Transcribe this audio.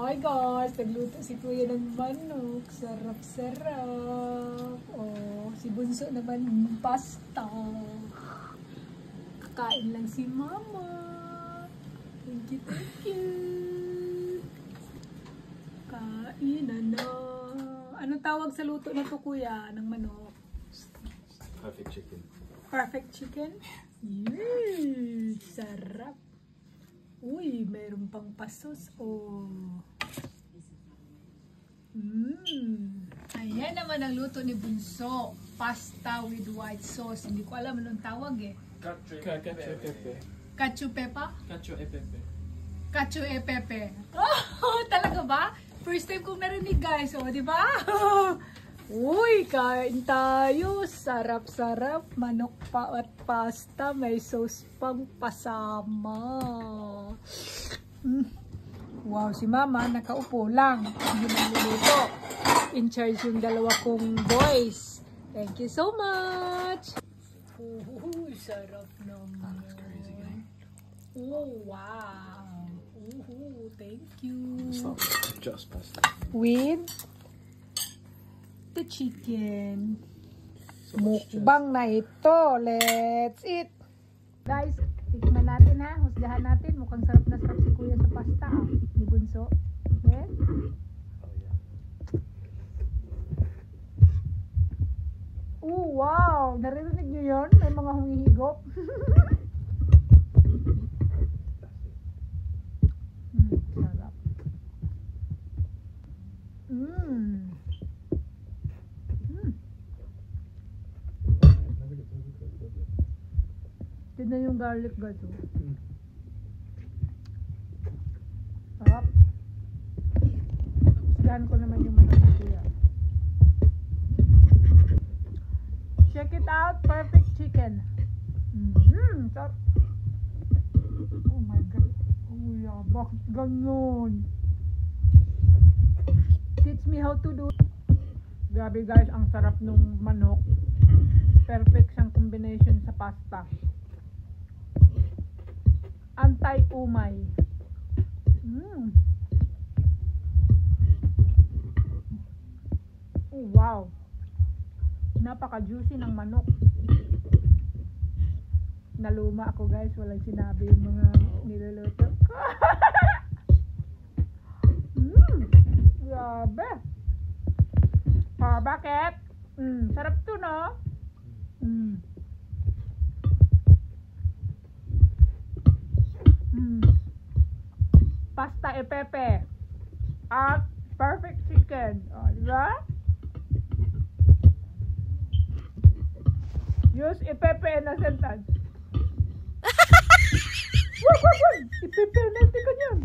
Hi guys, nagluto si Kuya ng manok. Sarap-sarap. Oh, si Bunso naman pasta. Kakain lang si Mama. Thank you, thank you. Kain na. Anong tawag sa luto na to, Kuya, ng manok? Perfect chicken. Perfect chicken? Yee! Sarap. Uy, mayroon pang pasos. Oh. Ayan naman ang luto ni Bunso. Pasta with white sauce. Hindi ko alam anong tawag eh. Cacio e pepe. Cacio pepa? Cacio e pepe. Cacio e pepe. Oh, talaga ba? First time kong narinig guys. Oh, di ba? Uy, kain tayo. Sarap-sarap. Manok pa at pasta. May sauce pang pasama. Wow, si Mama nakaupo lang. Hindi nagluluto. In charge yung dalawa kong boys. Thank you so much. Sarap naman. Oh, wow. Thank you. It's not just pasta. With the chicken. Mukbang na ito. Let's eat. Guys, tikman natin ha. Husgahan natin. Mukhang sarap na sarap si Kuya sa pasta. Ni Bunso. Okay? Oh, wow. Naririnig nyo yun? May mga humihigop. Sarap. Tignan yung garlic guys. Sarap. Saan ko naman yung manok ni Kuya. Check it out. Perfect chicken. Sarap. Oh my God. Oh yeah. Bakit ganun? Teach me how to do. Grabe guys. Ang sarap nung manok. Perfect siyang combination sa pasta. Anti-umay. Oh, wow. Napaka-juicy ng manok. Naluma ako guys. Walang sinabi yung mga niluluto ko. Grabe. Bakit? Sarap to, no? Pasta e pepe at perfect chicken. O, diba? Use e pepe in a sentence. Wag! E pepe, nanti ka niyan.